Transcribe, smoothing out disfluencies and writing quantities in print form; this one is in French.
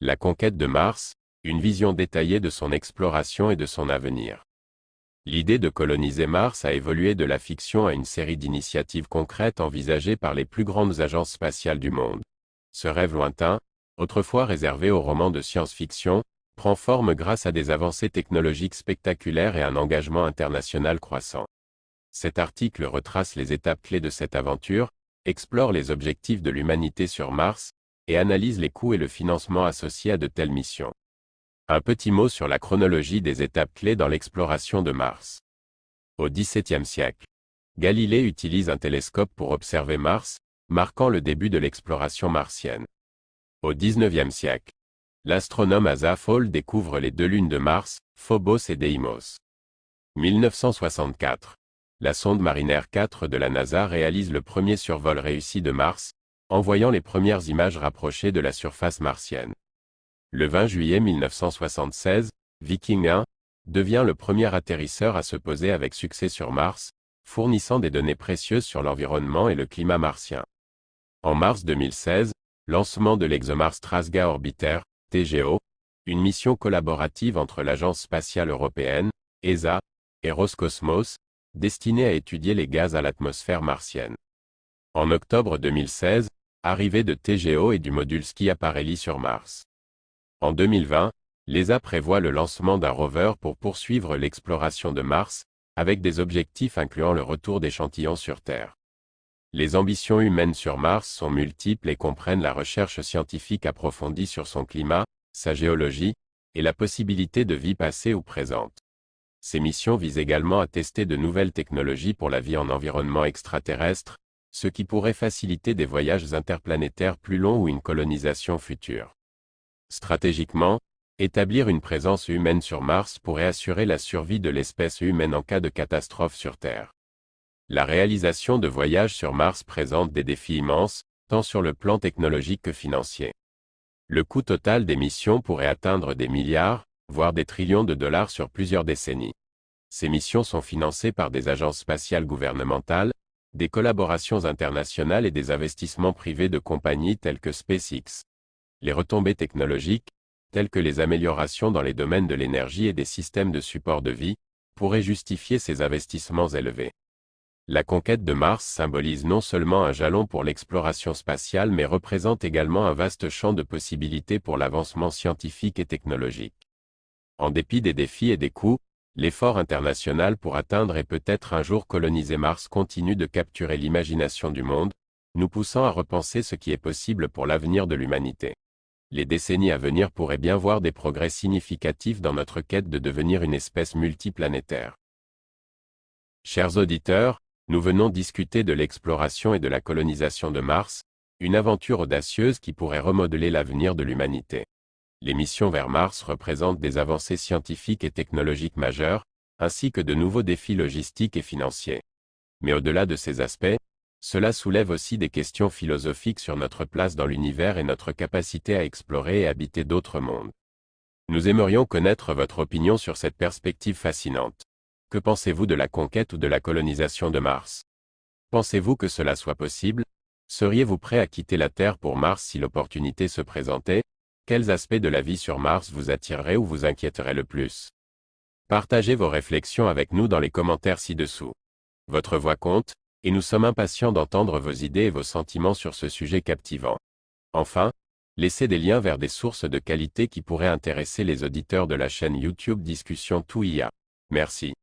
La conquête de Mars, une vision détaillée de son exploration et de son avenir. L'idée de coloniser Mars a évolué de la fiction à une série d'initiatives concrètes envisagées par les plus grandes agences spatiales du monde. Ce rêve lointain, autrefois réservé aux romans de science-fiction, prend forme grâce à des avancées technologiques spectaculaires et un engagement international croissant. Cet article retrace les étapes clés de cette aventure, explore les objectifs de l'humanité sur Mars, et analyse les coûts et le financement associés à de telles missions. Un petit mot sur la chronologie des étapes clés dans l'exploration de Mars. Au XVIIe siècle, Galilée utilise un télescope pour observer Mars, marquant le début de l'exploration martienne. Au XIXe siècle, l'astronome Asa Hall découvre les deux lunes de Mars, Phobos et Deimos. 1964. La sonde Mariner 4 de la NASA réalise le premier survol réussi de Mars, envoyant les premières images rapprochées de la surface martienne. Le 20 juillet 1976, Viking 1 devient le premier atterrisseur à se poser avec succès sur Mars, fournissant des données précieuses sur l'environnement et le climat martien. En mars 2016, lancement de l'ExoMars Trasga Orbiter, TGO, une mission collaborative entre l'Agence spatiale européenne, ESA, et Roscosmos, destinée à étudier les gaz à l'atmosphère martienne. En octobre 2016, arrivée de TGO et du module Schiaparelli sur Mars. En 2020, l'ESA prévoit le lancement d'un rover pour poursuivre l'exploration de Mars, avec des objectifs incluant le retour d'échantillons sur Terre. Les ambitions humaines sur Mars sont multiples et comprennent la recherche scientifique approfondie sur son climat, sa géologie, et la possibilité de vie passée ou présente. Ces missions visent également à tester de nouvelles technologies pour la vie en environnement extraterrestre, ce qui pourrait faciliter des voyages interplanétaires plus longs ou une colonisation future. Stratégiquement, établir une présence humaine sur Mars pourrait assurer la survie de l'espèce humaine en cas de catastrophe sur Terre. La réalisation de voyages sur Mars présente des défis immenses, tant sur le plan technologique que financier. Le coût total des missions pourrait atteindre des milliards, voire des trillions de dollars sur plusieurs décennies. Ces missions sont financées par des agences spatiales gouvernementales, des collaborations internationales et des investissements privés de compagnies telles que SpaceX. Les retombées technologiques, telles que les améliorations dans les domaines de l'énergie et des systèmes de support de vie, pourraient justifier ces investissements élevés. La conquête de Mars symbolise non seulement un jalon pour l'exploration spatiale mais représente également un vaste champ de possibilités pour l'avancement scientifique et technologique. En dépit des défis et des coûts, l'effort international pour atteindre et peut-être un jour coloniser Mars continue de capturer l'imagination du monde, nous poussant à repenser ce qui est possible pour l'avenir de l'humanité. Les décennies à venir pourraient bien voir des progrès significatifs dans notre quête de devenir une espèce multiplanétaire. Chers auditeurs, nous venons discuter de l'exploration et de la colonisation de Mars, une aventure audacieuse qui pourrait remodeler l'avenir de l'humanité. Les missions vers Mars représentent des avancées scientifiques et technologiques majeures, ainsi que de nouveaux défis logistiques et financiers. Mais au-delà de ces aspects, cela soulève aussi des questions philosophiques sur notre place dans l'univers et notre capacité à explorer et habiter d'autres mondes. Nous aimerions connaître votre opinion sur cette perspective fascinante. Que pensez-vous de la conquête ou de la colonisation de Mars? Pensez-vous que cela soit possible? Seriez-vous prêt à quitter la Terre pour Mars si l'opportunité se présentait? Quels aspects de la vie sur Mars vous attireraient ou vous inquiéteraient le plus? Partagez vos réflexions avec nous dans les commentaires ci-dessous. Votre voix compte, et nous sommes impatients d'entendre vos idées et vos sentiments sur ce sujet captivant. Enfin, laissez des liens vers des sources de qualité qui pourraient intéresser les auditeurs de la chaîne YouTube Discussion Tout IA. Merci.